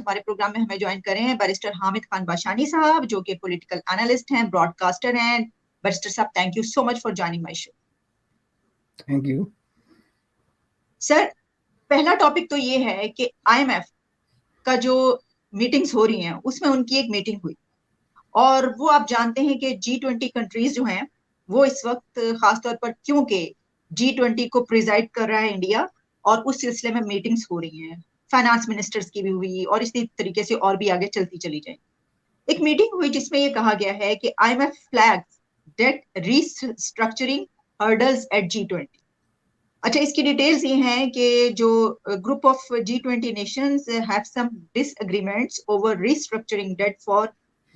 ہمارے پروگرام میں ہمیں جوائن کرے ہیں بیرسٹر حامد خان باشانی صاحب، جو کہ پولیٹیکل انالسٹ ہیں، براڈ کاسٹر ہیں. بیرسٹر صاحب، thank you so much for joining my show. Thank you sir, پہلا ٹاپک تو یہ ہے کہ IMF کا جو میٹنگز ہو رہی ہیں اس میں ان کی ایک میٹنگ ہوئی، اور وہ آپ جانتے ہیں کہ G20 کنٹریز جو ہیں وہ اس وقت خاص طور پر کیونکہ G20 کو پریزائڈ کر رہا ہے انڈیا، اور اس سلسلے میں میٹنگز ہو رہی ہیں، فائنانس منسٹرز کی بھی ہوئی اور اسی طریقے سے اور بھی آگے چلتی چلی جائیں. ایک میٹنگ ہوئی جس میں یہ کہا گیا ہے کہ IMF flags debt restructuring hurdles at G20. اچھا، اس کی ڈیٹیلز یہ ہیں کہ جو group of G20 nations have some disagreements over restructuring debt for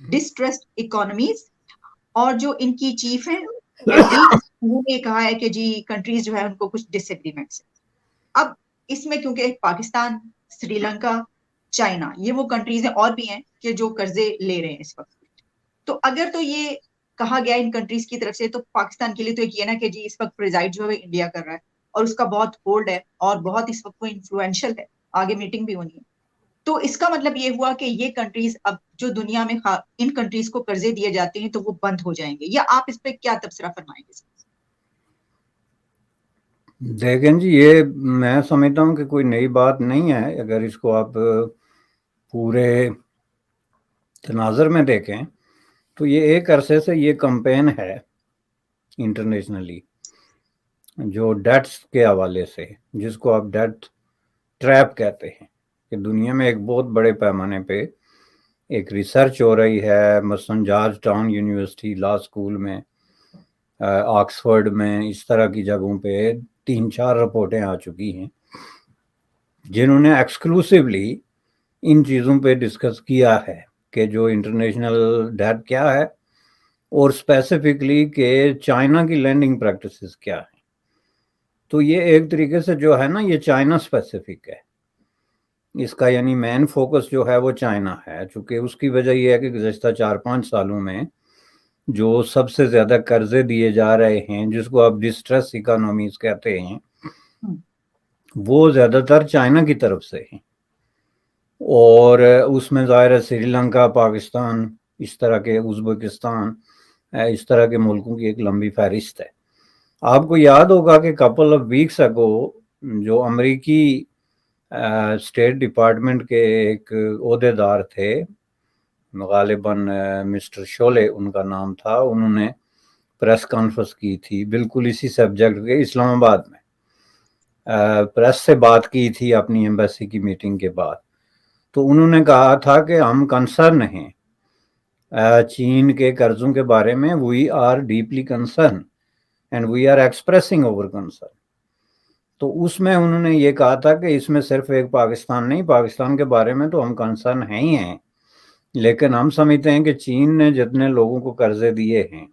distressed economies، اور جو ان کی چیف ہیں انہوں نے کہا ہے کہ جی کنٹریز جو ہے ان کو کچھ ڈس ایگریمنٹس ہیں. اب اس میں کیونکہ پاکستان، سری لنکا، چائنا، یہ وہ کنٹریز ہیں اور بھی ہیں کہ جو قرضے لے رہے ہیں اس وقت. تو اگر تو یہ کہا گیا ان کنٹریز کی طرف سے، تو پاکستان کے لیے تو ایک یہ نا کہ جی اس وقت پریزائڈ جو ہے انڈیا کر رہا ہے اور اس کا بہت ہولڈ ہے اور بہت اس وقت وہ انفلوئنشل ہے، آگے میٹنگ بھی ہونی ہے. تو اس کا مطلب یہ ہوا کہ یہ کنٹریز اب جو دنیا میں ان کنٹریز کو قرضے دیے جاتے ہیں تو وہ بند ہو جائیں گے، یا آپ اس پہ کیا تبصرہ فرمائیں گے؟ دیکھیں جی، یہ میں سمجھتا ہوں کہ کوئی نئی بات نہیں ہے. اگر اس کو آپ پورے تناظر میں دیکھیں تو یہ ایک عرصے سے یہ کمپین ہے انٹرنیشنلی جو ڈیٹس کے حوالے سے، جس کو آپ ڈیٹ ٹریپ کہتے ہیں، کہ دنیا میں ایک بہت بڑے پیمانے پہ ایک ریسرچ ہو رہی ہے، مثلاً George town university law school میں، آکسفورڈ میں، اس طرح کی جگہوں پہ 3-4 رپورٹیں آ چکی ہیں جنہوں نے ایکسکلوسیولی ان چیزوں پہ ڈسکس کیا ہے کہ جو انٹرنیشنل ڈیٹ کیا ہے، اور اسپیسیفکلی کہ چائنا کی لینڈنگ پریکٹسز کیا ہیں. تو یہ ایک طریقے سے جو ہے نا، یہ چائنا اسپیسیفک ہے. اس کا یعنی مین فوکس جو ہے وہ چائنا ہے، چونکہ اس کی وجہ یہ ہے کہ گزشتہ 4-5 سالوں میں جو سب سے زیادہ قرضے دیے جا رہے ہیں، جس کو آپ ڈسٹریس اکانومیز کہتے ہیں، وہ زیادہ تر چائنا کی طرف سے ہیں. اور اس میں ظاہر ہے سری لنکا، پاکستان، اس طرح کے ازبکستان، اس طرح کے ملکوں کی ایک لمبی فہرست ہے. آپ کو یاد ہوگا کہ کپل آف ویکس اگو جو امریکی اسٹیٹ ڈپارٹمنٹ کے ایک عہدے دار تھے، غالباً مسٹر شولے ان کا نام تھا، انہوں نے پریس کانفرنس کی تھی بالکل اسی سبجیکٹ کے، اسلام آباد میں پریس سے بات کی تھی اپنی ایمبیسی کی میٹنگ کے بعد. تو انہوں نے کہا تھا کہ ہم کنسرن ہیں چین کے قرضوں کے بارے میں، we are deeply concern and we are expressing over concern. تو اس میں انہوں نے یہ کہا تھا کہ اس میں صرف ایک پاکستان نہیں، پاکستان کے بارے میں تو ہم کنسرن ہیں ہی ہیں، لیکن ہم سمجھتے ہیں کہ چین نے جتنے لوگوں کو قرضے دیے ہیں،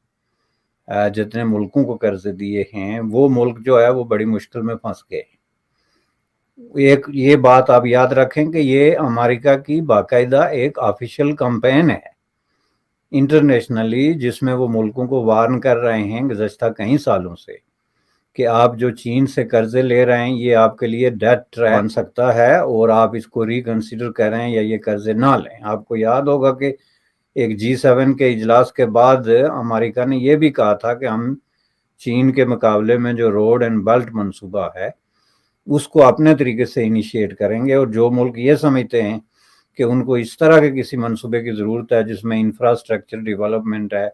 جتنے ملکوں کو قرضے دیے ہیں، وہ ملک جو ہے وہ بڑی مشکل میں پھنس گئے ہیں. ایک یہ بات آپ یاد رکھیں کہ یہ امریکہ کی باقاعدہ ایک آفیشیل کمپین ہے انٹرنیشنلی، جس میں وہ ملکوں کو وارن کر رہے ہیں گزشتہ کئی سالوں سے کہ آپ جو چین سے قرضے لے رہے ہیں یہ آپ کے لیے ڈیٹ ٹریپ بن سکتا ہے، اور آپ اس کو ریکنسیڈر کریں یا یہ قرضے نہ لیں. آپ کو یاد ہوگا کہ ایک G7 کے اجلاس کے بعد امریکہ نے یہ بھی کہا تھا کہ ہم چین کے مقابلے میں جو روڈ اینڈ بیلٹ منصوبہ ہے اس کو اپنے طریقے سے انیشیٹ کریں گے، اور جو ملک یہ سمجھتے ہیں کہ ان کو اس طرح کے کسی منصوبے کی ضرورت ہے جس میں انفراسٹرکچر ڈیولپمنٹ ہے،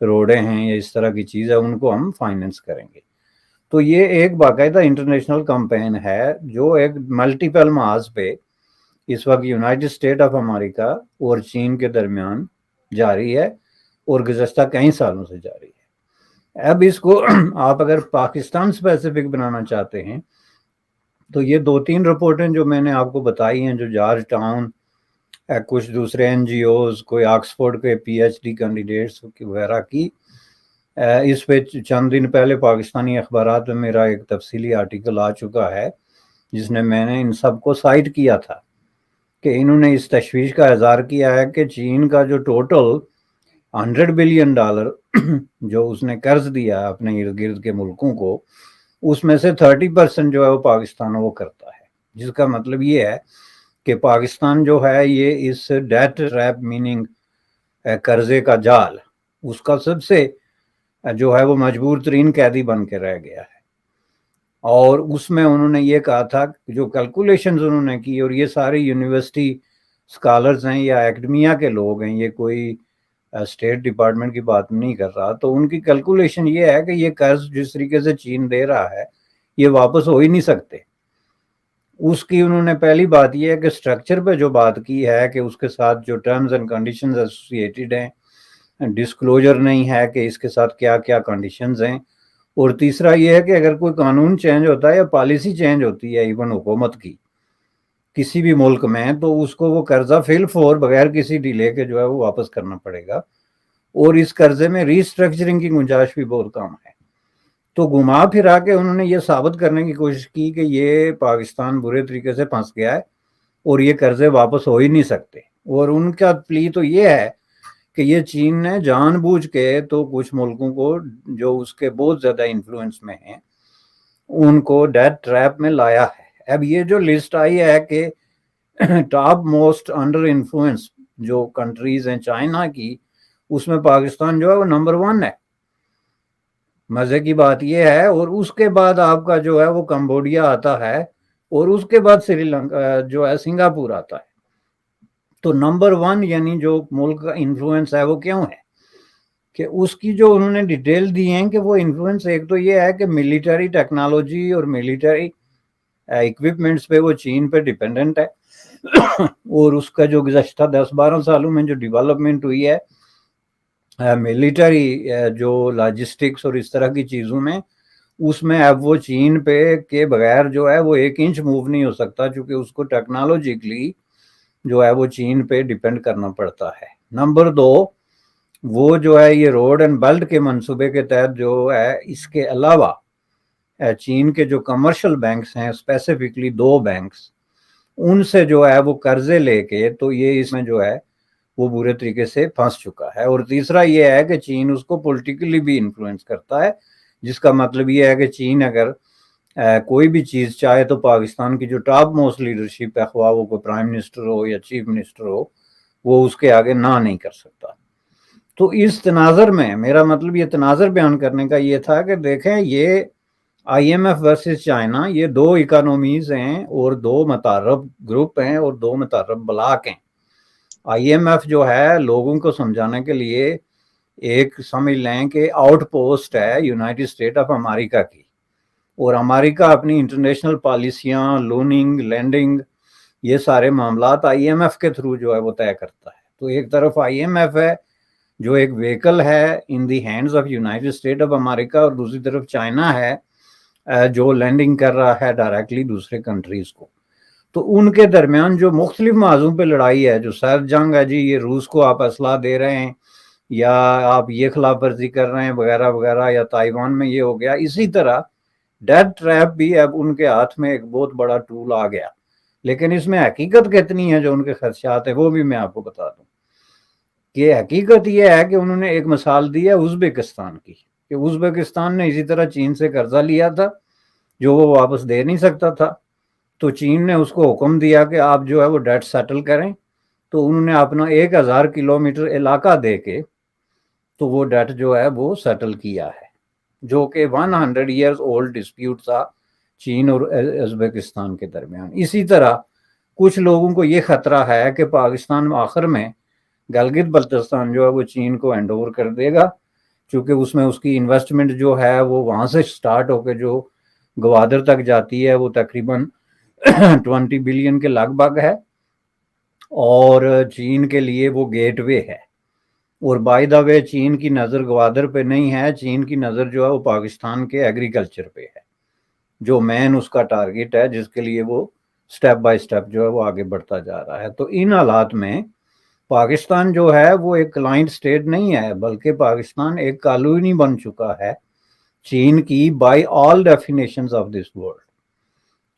روڈیں ہیں یا اس طرح کی چیز ہے، ان کو ہم فائننس کریں گے. تو یہ ایک باقاعدہ انٹرنیشنل کمپین ہے جو ایک ملٹیپل محاذ پہ اس وقت یونائٹڈ اسٹیٹ آف امریکہ اور چین کے درمیان جاری ہے، اور گزشتہ کئی سالوں سے جاری ہے. اب اس کو آپ اگر پاکستان اسپیسیفک بنانا چاہتے ہیں تو یہ 2-3 رپورٹیں جو میں نے آپ کو بتائی ہیں، جو جارج ٹاؤن، کچھ دوسرے NGOs، کوئی آکسفورڈ کے PhD کینڈیڈیٹس وغیرہ کی، اس پہ چند دن پہلے پاکستانی اخبارات میں میرا ایک تفصیلی آرٹیکل آ چکا ہے جس نے میں نے ان سب کو سائٹ کیا تھا کہ انہوں نے اس تشویش کا اظہار کیا ہے کہ چین کا جو ٹوٹل $100 بلین جو اس نے قرض دیا اپنے ارد گرد کے ملکوں کو، اس میں سے 30% جو ہے وہ پاکستان وہ کرتا ہے، جس کا مطلب یہ ہے کہ پاکستان جو ہے یہ اس ڈیٹ ٹریپ میننگ قرضے کا جال، اس کا سب سے جو ہے وہ مجبور ترین قیدی بن کے رہ گیا ہے. اور اس میں انہوں نے یہ کہا تھا جو کیلکولیشنز انہوں نے کی، اور یہ سارے یونیورسٹی اسکالرز ہیں یا ایکڈمیا کے لوگ ہیں، یہ کوئی اسٹیٹ ڈپارٹمنٹ کی بات نہیں کر رہا، تو ان کی کیلکولیشن یہ ہے کہ یہ قرض جس طریقے سے چین دے رہا ہے یہ واپس ہو ہی نہیں سکتے. اس کی انہوں نے پہلی بات یہ ہے کہ سٹرکچر پہ جو بات کی ہے کہ اس کے ساتھ جو ٹرمز اینڈ کنڈیشنز ایسوسیٹڈ ہیں، ڈسکلوجر نہیں ہے کہ اس کے ساتھ کیا کیا کنڈیشنز ہیں. اور تیسرا یہ ہے کہ اگر کوئی قانون چینج ہوتا ہے یا پالیسی چینج ہوتی ہے ایون حکومت کی کسی بھی ملک میں، تو اس کو وہ قرضہ فی الفور بغیر کسی ڈیلے کے جو ہے وہ واپس کرنا پڑے گا، اور اس قرضے میں ری اسٹرکچرنگ کی گنجائش بھی بہت کم ہے. تو گھما پھرا کے انہوں نے یہ ثابت کرنے کی کوشش کی کہ یہ پاکستان برے طریقے سے پھنس گیا ہے اور یہ قرضے واپس ہو ہی نہیں سکتے. اور ان کا پلی تو یہ ہے کہ یہ چین نے جان بوجھ کے تو کچھ ملکوں کو جو اس کے بہت زیادہ انفلوئنس میں ہیں ان کو ڈیٹ ٹریپ میں لایا ہے. اب یہ جو لسٹ آئی ہے کہ ٹاپ موسٹ انڈر انفلوئنس جو کنٹریز ہیں چائنا کی، اس میں پاکستان جو ہے وہ نمبر 1 ہے. مزے کی بات یہ ہے. اور اس کے بعد آپ کا جو ہے وہ کمبوڈیا آتا ہے، اور اس کے بعد سری لنکا جو ہے سنگاپور آتا ہے. تو نمبر 1 یعنی جو ملک کا انفلوئنس ہے وہ کیوں ہے کہ اس کی جو انہوں نے ڈیٹیل دی ہیں کہ وہ انفلوئنس ایک تو یہ ہے کہ ملٹری ٹیکنالوجی اور ملٹری ایکوپمنٹس پہ وہ چین پہ ڈیپینڈنٹ ہے، اور اس کا جو گزشتہ 10-12 سالوں میں جو ڈیولپمنٹ ہوئی ہے ملٹری جو لاجسٹکس اور اس طرح کی چیزوں میں، اس میں اب وہ چین پہ کے بغیر جو ہے وہ 1 انچ موو نہیں ہو سکتا، چونکہ اس کو ٹیکنالوجیکلی جو ہے وہ چین پہ ڈیپینڈ کرنا پڑتا ہے. نمبر 2 وہ جو ہے یہ روڈ اینڈ بیلٹ کے منصوبے کے تحت جو ہے اس کے علاوہ چین کے جو کمرشل بینکس ہیں اسپیسیفکلی 2 بینکس، ان سے جو ہے وہ قرضے لے کے تو یہ اس میں جو ہے وہ برے طریقے سے پھنس چکا ہے. اور تیسرا یہ ہے کہ چین اس کو پولیٹیکلی بھی انفلوئنس کرتا ہے، جس کا مطلب یہ ہے کہ چین اگر کوئی بھی چیز چاہے تو پاکستان کی جو ٹاپ موسٹ لیڈرشپ ہے، خواہ وہ کوئی پرائم منسٹر ہو یا چیف منسٹر ہو، وہ اس کے آگے نہ نہیں کر سکتا. تو اس تناظر میں میرا مطلب یہ تناظر بیان کرنے کا یہ تھا کہ دیکھیں یہ I M F versus China, یہ 2 اکانومیز ہیں اور 2 متعارف گروپ ہیں اور 2 متعارف بلاک ہیں. آئی ایم ایف جو ہے لوگوں کو سمجھانے کے لیے ایک سمجھ لیں کہ آؤٹ پوسٹ ہے یونائٹڈ اسٹیٹ آف امریکہ کی، اور امریکہ اپنی انٹرنیشنل پالیسیاں، لوننگ، لینڈنگ، یہ سارے معاملات آئی ایم ایف کے تھرو جو ہے وہ طے کرتا ہے. تو ایک طرف آئی ایم ایف ہے جو ایک ویکل ہے in the hands of United State of America, اور دوسری طرف چائنا ہے جو لینڈنگ کر رہا ہے ڈائریکٹلی دوسرے کنٹریز کو. تو ان کے درمیان جو مختلف موضوع پہ لڑائی ہے، جو سرد جنگ ہے، جی یہ روس کو آپ اسلحہ دے رہے ہیں یا آپ یہ خلاف ورزی کر رہے ہیں وغیرہ وغیرہ، یا تائیوان میں یہ ہو گیا، اسی طرح ڈیٹ ٹریپ بھی اب ان کے ہاتھ میں ایک بہت بڑا ٹول آ گیا. لیکن اس میں حقیقت کتنی ہے جو ان کے خدشات ہیں وہ بھی میں آپ کو بتا دوں کہ حقیقت یہ ہے کہ انہوں نے ایک مثال دی ہے ازبکستان کی، کہ ازبکستان نے اسی طرح چین سے قرضہ لیا تھا جو وہ واپس دے نہیں سکتا تھا، تو چین نے اس کو حکم دیا کہ آپ جو ہے وہ ڈیٹ سیٹل کریں. تو انہوں نے اپنا 1000 کلومیٹر علاقہ دے کے تو وہ ڈیٹ جو ہے وہ سیٹل کیا ہے، جو کہ 100 ایئرز اولڈ ڈسپیوٹ تھا چین اور ازبکستان کے درمیان. اسی طرح کچھ لوگوں کو یہ خطرہ ہے کہ پاکستان آخر میں گلگت بلتستان جو ہے وہ چین کو ہینڈ اوور کر دے گا، چونکہ اس میں اس کی انویسٹمنٹ جو ہے وہ وہاں سے سٹارٹ ہو کے جو گوادر تک جاتی ہے وہ تقریباً 20 بلین کے لگ بھگ ہے، اور چین کے لیے وہ گیٹ وے ہے. اور بائی دا وے چین کی نظر گوادر پہ نہیں ہے، چین کی نظر جو ہے وہ پاکستان کے ایگریکلچر پہ ہے، جو مین اس کا ٹارگٹ ہے جس کے لیے وہ سٹیپ بائی سٹیپ جو ہے وہ آگے بڑھتا جا رہا ہے. تو ان حالات میں پاکستان جو ہے وہ ایک کلائنٹ سٹیٹ نہیں ہے، بلکہ پاکستان ایک کالونی بن چکا ہے چین کی by all definitions of this world.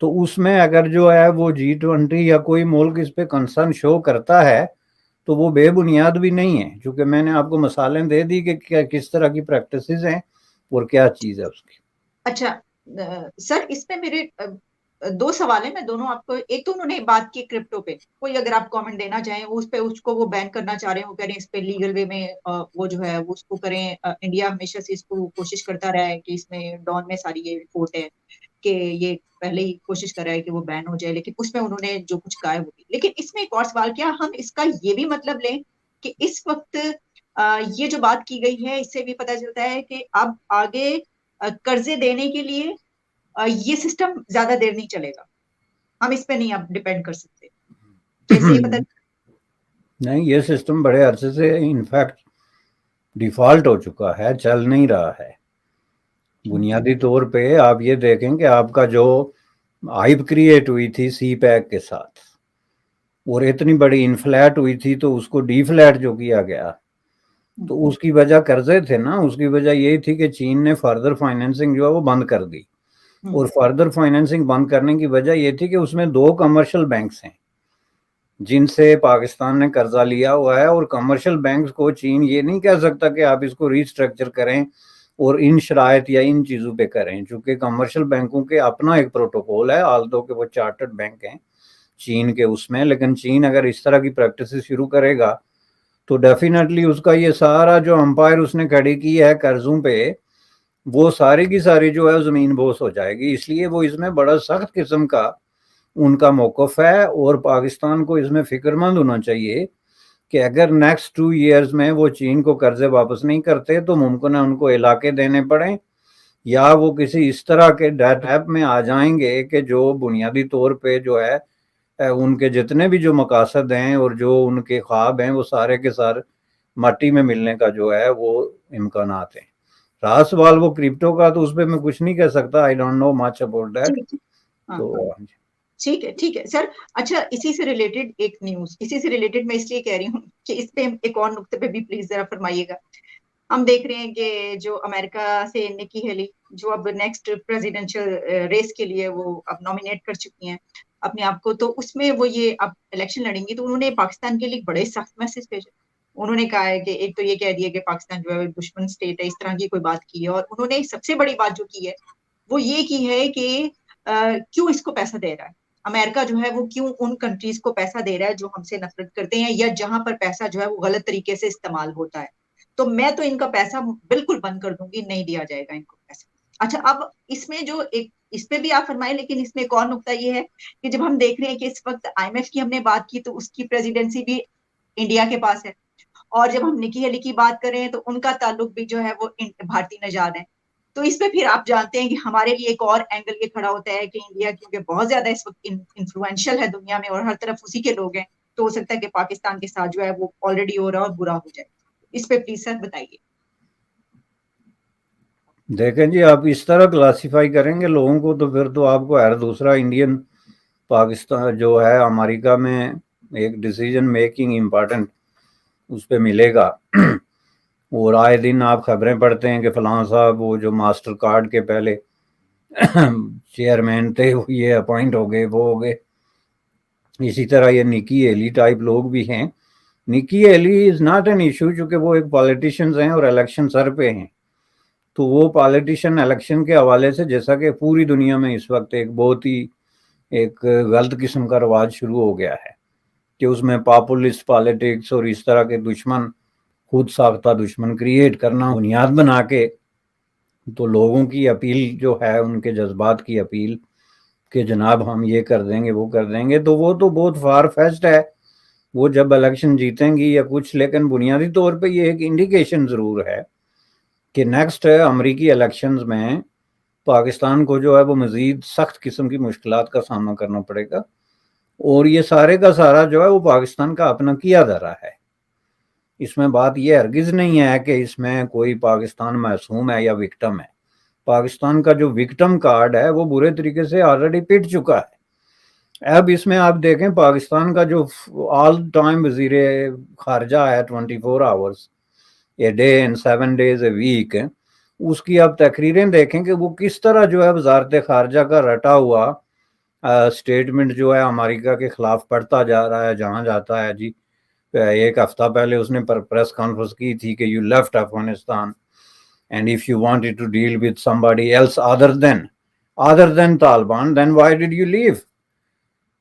تو اس میں اگر جو ہے وہ G20 یا کوئی ملک اس پہ کنسرن شو کرتا ہے تو وہ بے بنیاد بھی نہیں ہے، چونکہ میں نے آپ کو مثالیں دے دی کہ کس طرح کی پریکٹسز ہیں اور کیا چیز ہے اس کی. اچھا سر، اس میں میرے دو سوال ہیں، میں دونوں آپ کو، ایک تو انہوں نے بات کی کرپٹو پہ، کوئی اگر آپ کامنٹ دینا چاہیں اس پہ، اس کو وہ بین کرنا چاہ رہے ہیں، وہ کہہ رہے ہیں اس پہ لیگل وے میں وہ جو ہے وہ اس کو کریں. انڈیا ہمیشہ سے اس کو کوشش کرتا رہا ہے کہ اس میں ڈان میں ساری یہ رپورٹ ہے کہ یہ پہلے ہی کوشش کر رہا ہے کہ وہ بین ہو جائے، لیکن اس میں انہوں نے جو کچھ کہا ہے وہ بھی. لیکن اس میں ایک اور سوال، کیا ہم اس کا یہ بھی مطلب لیں کہ اس وقت یہ جو بات کی گئی ہے اس سے بھی پتہ چلتا ہے کہ اب آگے قرضے دینے کے لیے یہ سسٹم زیادہ دیر نہیں چلے گا، ہم اس پہ نہیں اب ڈیپینڈ کر سکتے، جیسے یہ پتہ نہیں، یہ سسٹم بڑے عرصے سے انفیکٹ ڈیفالٹ ہو چکا ہے، چل نہیں رہا ہے. بنیادی طور پہ آپ یہ دیکھیں کہ آپ کا جو ہائپ کریٹ ہوئی تھی سی پیک کے ساتھ اور اتنی بڑی انفلیٹ ہوئی تھی، تو اس کو ڈی فلیٹ جو کیا گیا تو اس کی وجہ قرضے تھے نا، اس کی وجہ یہی تھی کہ چین نے فردر فائنینسنگ جو ہے وہ بند کر دی. اور فردر فائنینسنگ بند کرنے کی وجہ یہ تھی کہ اس میں 2 کمرشل بینکس ہیں جن سے پاکستان نے قرضہ لیا ہوا ہے، اور کمرشل بینکس کو چین یہ نہیں کہہ سکتا کہ آپ اس کو ریسٹرکچر کریں اور ان شرائط یا ان چیزوں پہ کریں، چونکہ کمرشل بینکوں کے اپنا ایک پروٹوکول ہے، آلدو کہ وہ چارٹرڈ بینک ہیں چین کے اس میں. لیکن چین اگر اس طرح کی پریکٹسز شروع کرے گا تو ڈیفینیٹلی اس کا یہ سارا جو امپائر اس نے کھڑی کی ہے قرضوں پہ، وہ ساری کی ساری جو ہے زمین بوس ہو جائے گی. اس لیے وہ اس میں بڑا سخت قسم کا ان کا موقف ہے، اور پاکستان کو اس میں فکر مند ہونا چاہیے کہ اگر نیکسٹ 2 ایئرز میں وہ چین کو قرضے واپس نہیں کرتے تو ممکن ہے ان کو علاقے دینے پڑیں، یا وہ کسی اس طرح کے ڈیٹ ایپ میں آ جائیں گے کہ جو بنیادی طور پہ جو ہے ان کے جتنے بھی جو مقاصد ہیں اور جو ان کے خواب ہیں وہ سارے کے سارے مٹی میں ملنے کا جو ہے وہ امکانات ہیں. رہا سوال وہ کرپٹو کا، تو اس پہ میں کچھ نہیں کہہ سکتا، I don't know much about that. تو ٹھیک ہے سر. اچھا، اسی سے ریلیٹڈ ایک نیوز، اسی سے ریلیٹڈ میں اس لیے کہہ رہی ہوں کہ اس پہ ایک اور نقطے پہ بھی پلیز ذرا فرمائیے گا. ہم دیکھ رہے ہیں کہ جو امریکہ سے نکی ہیلی جو اب نیکسٹ پریزیڈینشیل ریس کے لیے وہ اب نامینیٹ کر چکی ہیں اپنے آپ کو، تو اس میں وہ یہ اب الیکشن لڑیں گی، تو انہوں نے پاکستان کے لیے بڑے سخت میسج بھیجے. انہوں نے کہا ہے کہ ایک تو یہ کہہ دیا کہ پاکستان جو ہے دشمن اسٹیٹ ہے، اس طرح کی کوئی بات کی ہے. اور انہوں نے سب سے بڑی بات جو کی ہے وہ یہ کی ہے کہ کیوں اس کو پیسہ دے رہا ہے امریکہ جو ہے، وہ کیوں ان کنٹریز کو پیسہ دے رہا ہے جو ہم سے نفرت کرتے ہیں یا جہاں پر پیسہ جو ہے وہ غلط طریقے سے استعمال ہوتا ہے. تو میں تو ان کا پیسہ بالکل بند کر دوں گی، نہیں دیا جائے گا ان کو پیسہ. اچھا، اب اس میں جو ایک اس پہ بھی آپ فرمائیں، لیکن اس میں ایک اور نقطہ یہ ہے کہ جب ہم دیکھ رہے ہیں کہ اس وقت آئی ایم ایف کی ہم نے بات کی تو اس کی پریزیڈنسی بھی انڈیا کے پاس ہے، اور جب ہم نکی ہیلی کی بات کریں تو ان کا تعلق بھی جو ہے وہ بھارتی نژاد ہے. تو اس پہ پھر آپ جانتے ہیں کہ ہمارے لیے ایک اور اینگل یہ کھڑا ہوتا ہے کہ انڈیا کیونکہ بہت زیادہ اس وقت انفلوئنشل ہے دنیا میں اور ہر طرف اسی کے لوگ ہیں، تو ہو سکتا ہے کہ پاکستان کے ساتھ جو ہے وہ آلریڈی ہو رہا اور برا ہو جائے. اس پہ پلیز سر بتائیے. دیکھیں جی، آپ اس طرح کلاسیفائی کریں گے لوگوں کو تو پھر تو آپ کو ہر دوسرا انڈین پاکستان جو ہے امریکہ میں ایک ڈیسیجن میکنگ امپارٹنٹ اس پہ ملے گا. اور آئے دن آپ خبریں پڑھتے ہیں کہ فلاں صاحب وہ جو ماسٹر کارڈ کے پہلے چیئرمین تھے وہ یہ اپوائنٹ ہو گئے، وہ ہو گئے. اسی طرح یہ نکی ہیلی ٹائپ لوگ بھی ہیں. نکی ہیلی از ناٹ این ایشو، چونکہ وہ ایک پالیٹیشنز ہیں اور الیکشن سر پہ ہیں، تو وہ پالیٹیشین الیکشن کے حوالے سے جیسا کہ پوری دنیا میں اس وقت ایک بہت ہی ایک غلط قسم کا رواج شروع ہو گیا ہے کہ اس میں پاپولسٹ پالیٹکس اور اس طرح کے دشمن، خود ساختہ دشمن کریٹ کرنا بنیاد بنا کے، تو لوگوں کی اپیل جو ہے ان کے جذبات کی اپیل کہ جناب ہم یہ کر دیں گے وہ کر دیں گے، تو وہ تو بہت فار فیچڈ ہے وہ جب الیکشن جیتیں گی یا کچھ. لیکن بنیادی طور پہ یہ ایک انڈیکیشن ضرور ہے کہ نیکسٹ امریکی الیکشنز میں پاکستان کو جو ہے وہ مزید سخت قسم کی مشکلات کا سامنا کرنا پڑے گا، اور یہ سارے کا سارا جو ہے وہ پاکستان کا اپنا کیا دھرا ہے. اس میں بات یہ ہرگز نہیں ہے کہ اس میں کوئی پاکستان معصوم ہے یا وکٹم ہے. پاکستان کا جو وکٹم کارڈ ہے وہ برے طریقے سے آلریڈی پٹ چکا ہے. اب اس میں آپ دیکھیں پاکستان کا جو آل ٹائم وزیر خارجہ ہے 24 hours a day and 7 days a week, اس کی آپ تقریریں دیکھیں کہ وہ کس طرح جو ہے وزارت خارجہ کا رٹا ہوا سٹیٹمنٹ جو ہے امریکہ کے خلاف پڑھتا جا رہا ہے جہاں جاتا ہے. جی ایک ہفتہ پہلے اس نے پریس کانفرنس کی تھی کہ you left Afghanistan and if you wanted to deal with somebody else other than other than Taliban, then why did you leave?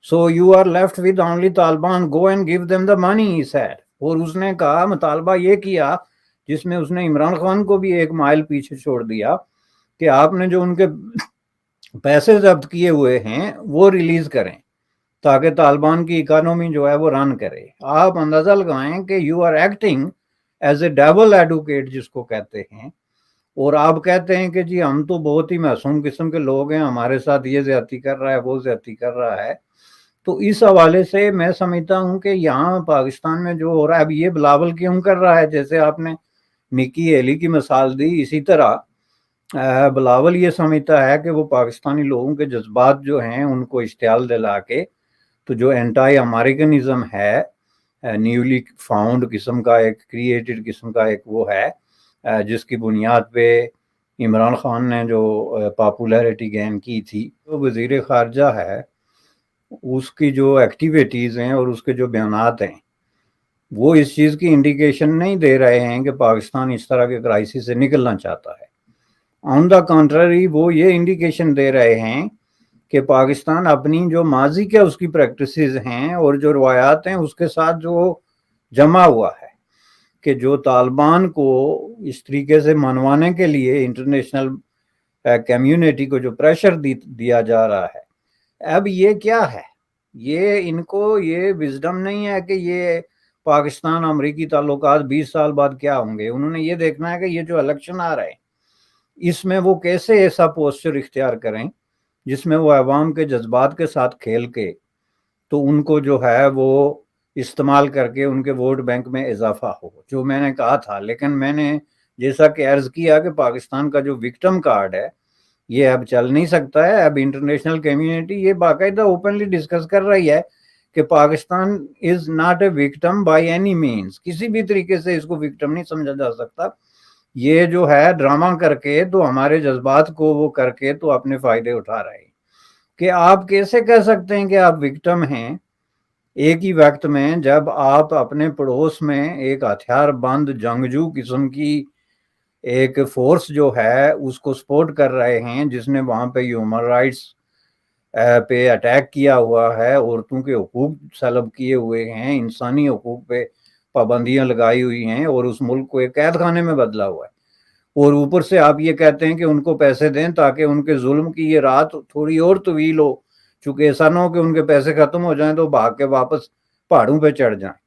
So you are left with only Taliban, go and give them the money, he said. اور اس نے کہا مطالبہ یہ کیا جس میں اس نے عمران خان کو بھی ایک مائل پیچھے چھوڑ دیا کہ آپ نے جو ان کے پیسے ضبط کیے ہوئے ہیں وہ ریلیز کریں تاکہ طالبان کی اکانومی جو ہے وہ رن کرے. آپ اندازہ لگائیں کہ you are acting as a double advocate جس کو کہتے ہیں, اور آپ کہتے ہیں کہ جی ہم تو بہت ہی معصوم قسم کے لوگ ہیں, ہمارے ساتھ یہ زیادتی کر رہا ہے وہ زیادتی کر رہا ہے. تو اس حوالے سے میں سمجھتا ہوں کہ یہاں پاکستان میں جو ہو رہا ہے, اب یہ بلاول کیوں کر رہا ہے, جیسے آپ نے نکی ہیلی کی مثال دی, اسی طرح بلاول یہ سمجھتا ہے کہ وہ پاکستانی لوگوں کے جذبات جو ہیں ان کو اشتعال دلا کے تو جو اینٹائی امریکنزم ہے, نیولی فاؤنڈ قسم کا ایک کریٹڈ قسم کا ایک وہ ہے جس کی بنیاد پہ عمران خان نے جو پاپولیرٹی گین کی تھی, وہ وزیر خارجہ ہے, اس کی جو ایکٹیویٹیز ہیں اور اس کے جو بیانات ہیں وہ اس چیز کی انڈیکیشن نہیں دے رہے ہیں کہ پاکستان اس طرح کے کرائسس سے نکلنا چاہتا ہے. آن دا کنٹرری وہ یہ انڈیکیشن دے رہے ہیں کہ پاکستان اپنی جو ماضی کے اس کی پریکٹسز ہیں اور جو روایات ہیں اس کے ساتھ جو جمع ہوا ہے کہ جو طالبان کو اس طریقے سے منوانے کے لیے انٹرنیشنل کمیونٹی کو جو پریشر دیا جا رہا ہے, اب یہ کیا ہے, یہ ان کو یہ وزڈم نہیں ہے کہ یہ پاکستان امریکی تعلقات 20 سال بعد کیا ہوں گے. انہوں نے یہ دیکھنا ہے کہ یہ جو الیکشن آ رہے ہیں اس میں وہ کیسے ایسا پوسچر اختیار کریں جس میں وہ عوام کے جذبات کے ساتھ کھیل کے تو ان کو جو ہے وہ استعمال کر کے ان کے ووٹ بینک میں اضافہ ہو, جو میں نے کہا تھا. لیکن میں نے جیسا کہ عرض کیا کہ پاکستان کا جو وکٹم کارڈ ہے یہ اب چل نہیں سکتا ہے. اب انٹرنیشنل کمیونٹی یہ باقاعدہ اوپنلی ڈسکس کر رہی ہے کہ Pakistan is not a victim by any means, کسی بھی طریقے سے اس کو وکٹم نہیں سمجھا جا سکتا. یہ جو ہے ڈرامہ کر کے تو ہمارے جذبات کو وہ کر کے تو اپنے فائدے اٹھا رہے ہیں. کہ آپ کیسے کہہ سکتے ہیں کہ آپ وکٹم ہیں ایک ہی وقت میں جب آپ اپنے پڑوس میں ایک ہتھیار بند جنگجو قسم کی ایک فورس جو ہے اس کو سپورٹ کر رہے ہیں جس نے وہاں پہ ہیومن رائٹس پہ اٹیک کیا ہوا ہے, عورتوں کے حقوق سلب کیے ہوئے ہیں, انسانی حقوق پہ پابندیاں لگائی ہوئی ہیں اور اس ملک کو ایک قید خانے میں بدلا ہوا ہے. اور اوپر سے آپ یہ کہتے ہیں کہ ان کو پیسے دیں تاکہ ان کے ظلم کی یہ رات تھوڑی اور طویل ہو, چونکہ ایسا نہ ہو کہ ان کے پیسے ختم ہو جائیں تو بھاگ کے واپس پہاڑوں پہ چڑھ جائیں.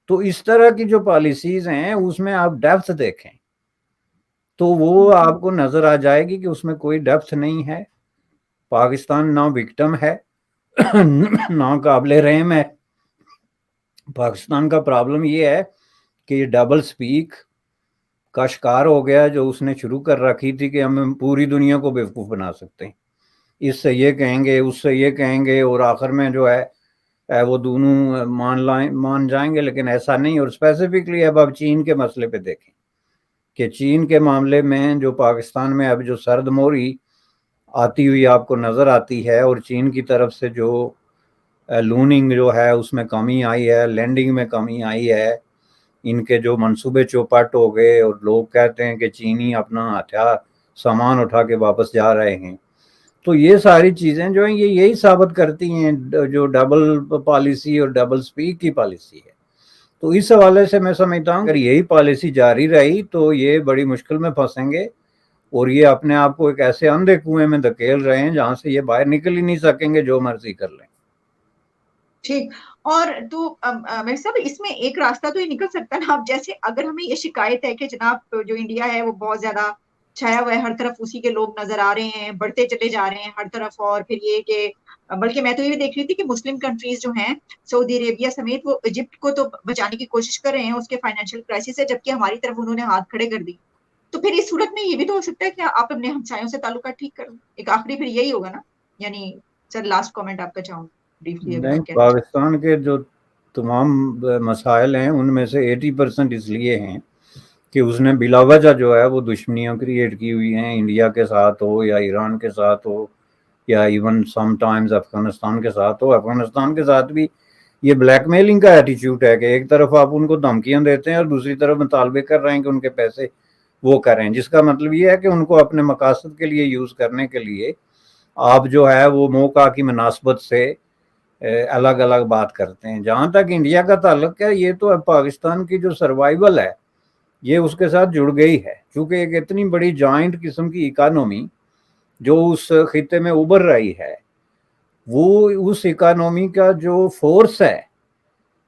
تو اس طرح کی جو پالیسیز ہیں اس میں آپ ڈیپتھ دیکھیں تو وہ آپ کو نظر آ جائے گی کہ اس میں کوئی ڈیپتھ نہیں ہے. پاکستان نہ وکٹم ہے نہ قابل رحم ہے. پاکستان کا پرابلم یہ ہے کہ یہ ڈبل سپیک کا شکار ہو گیا جو اس نے شروع کر رکھی تھی کہ ہم پوری دنیا کو بیوقوف بنا سکتے ہیں, اس سے یہ کہیں گے اس سے یہ کہیں گے اور آخر میں جو ہے وہ دونوں مان جائیں گے, لیکن ایسا نہیں. اور اسپیسیفکلی اب چین کے مسئلے پہ دیکھیں کہ چین کے معاملے میں جو پاکستان میں اب جو سرد موری آتی ہوئی آپ کو نظر آتی ہے اور چین کی طرف سے جو لوننگ جو ہے اس میں کمی آئی ہے, لینڈنگ میں کمی آئی ہے, ان کے جو منصوبے چوپٹ ہو گئے اور لوگ کہتے ہیں کہ چینی اپنا ہتھیار سامان اٹھا کے واپس جا رہے ہیں. تو یہ ساری چیزیں جو ہیں یہ یہی ثابت کرتی ہیں جو ڈبل پالیسی اور ڈبل سپیک کی پالیسی ہے. تو اس حوالے سے میں سمجھتا ہوں اگر یہی پالیسی جاری رہی تو یہ بڑی مشکل میں پھنسیں گے اور یہ اپنے آپ کو ایک ایسے اندھے کنویں میں دھکیل رہے ہیں جہاں سے یہ باہر نکل ہی نہیں سکیں گے جو مرضی کر لیں. ٹھیک. اور تو میں صاحب اس میں ایک راستہ تو یہ نکل سکتا ہے نا, اب جیسے اگر ہمیں یہ شکایت ہے کہ جناب جو انڈیا ہے وہ بہت زیادہ چھایا ہوا ہے, ہر طرف اسی کے لوگ نظر آ رہے ہیں, بڑھتے چلے جا رہے ہیں ہر طرف, اور پھر یہ کہ بلکہ میں تو یہ دیکھ رہی تھی کہ مسلم کنٹریز جو ہیں سعودی عربیہ سمیت وہ ایجپٹ کو تو بچانے کی کوشش کر رہے ہیں اس کے فائنینشیل کرائسس سے, جبکہ ہماری طرف انہوں نے ہاتھ کھڑے کر دی. تو پھر اس صورت میں یہ بھی تو ہو سکتا ہے کہ آپ اپنے ہمسایوں سے تعلقات ٹھیک کریں. ایک آخری پھر یہی ہوگا نا, یعنی سر لاسٹ کامنٹ آپ کا چاہوں بریفلی اگر نہیں, آپ کہنا چاہیں. پاکستان کے جو تمام مسائل ہیں ان میں سے 80% اس لیے ہیں کہ اس نے بلا وجہ جو ہے وہ دشمنیاں کریٹ کی ہوئی ہیں, انڈیا کے ساتھ ہو یا ایران کے ساتھ ہو یا ایون سم ٹائمز افغانستان کے ساتھ ہو. افغانستان کے ساتھ بھی یہ بلیک میلنگ کا ایٹیچیوڈ ہے کہ ایک طرف آپ ان کو دھمکیاں دیتے ہیں اور دوسری طرف مطالبے کر رہے ہیں کہ ان کے پیسے وہ کریں, جس کا مطلب یہ ہے کہ ان کو اپنے مقاصد کے لیے یوز کرنے کے لیے آپ جو ہے وہ موقع کی مناسبت سے الگ الگ بات کرتے ہیں. جہاں تک انڈیا کا تعلق ہے، یہ تو اب پاکستان کی جو سروائیول ہے یہ اس کے ساتھ جڑ گئی ہے، چونکہ ایک اتنی بڑی جوائنٹ قسم کی اکانومی جو اس خطے میں ابھر رہی ہے، وہ اس اکانومی کا جو فورس ہے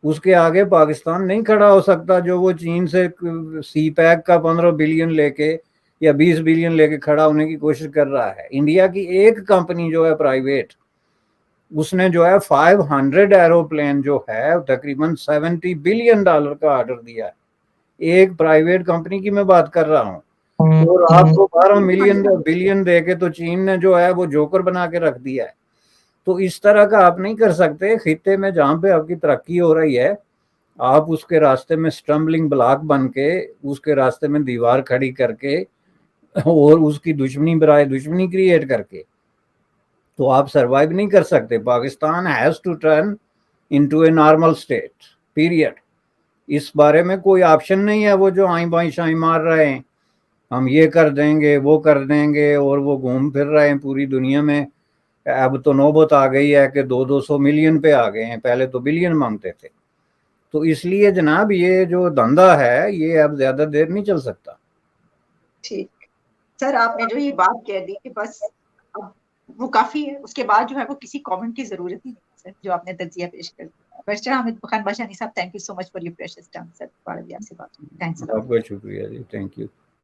اس کے آگے پاکستان نہیں کھڑا ہو سکتا، جو وہ چین سے سی پیک کا 15 بلین لے کے یا 20 بلین لے کے کھڑا ہونے کی کوشش کر رہا ہے. انڈیا کی ایک کمپنی جو ہے پرائیویٹ، اس نے جو ہے 500 ایروپلین جو ہے تقریباً $70 بلین کا آرڈر دیا ہے. ایک پرائیویٹ کمپنی کی میں بات کر رہا ہوں، اور آپ کو 12 بلین دے کے تو چین نے جو ہے وہ جوکر بنا کے رکھ دیا ہے. تو اس طرح کا آپ نہیں کر سکتے. خطے میں جہاں پہ آپ کی ترقی ہو رہی ہے، آپ اس کے راستے میں سٹمبلنگ بلاک بن کے، اس کے راستے میں دیوار کھڑی کر کے اور اس کی دشمنی برائے دشمنی کریٹ کر کے تو آپ سروائیو نہیں کر سکتے. Pakistan has to turn into a normal state period. اس بارے میں کوئی آپشن نہیں ہے. وہ جو آئیں بائیں شائیں مار رہے ہیں، ہم یہ کر دیں گے وہ کر دیں گے، اور وہ گھوم پھر رہے ہیں پوری دنیا میں. اب تو نوبت آ گئی ہے کہ 200 ملین پہ آ گئے ہیں، پہلے تو بلین مانگتے تھے. تو اس لیے جناب یہ جو دھندا ہے یہ اب زیادہ دیر نہیں چل سکتا. ٹھیک سر، آپ نے جو یہ بات کہہ دی کہ بس اب وہ کافی ہے، اس کے بعد جو ہے وہ کسی کامنٹ کی ضرورت ہی نہیں ہے سر، جو آپ نے تجزیہ پیش کر دیا. بیرسٹر حامد خان باشانی صاحب، thank you so much for your precious time sir. آپ سے بات. تھینکس. آپ کا شکریہ جی، تھینک یو.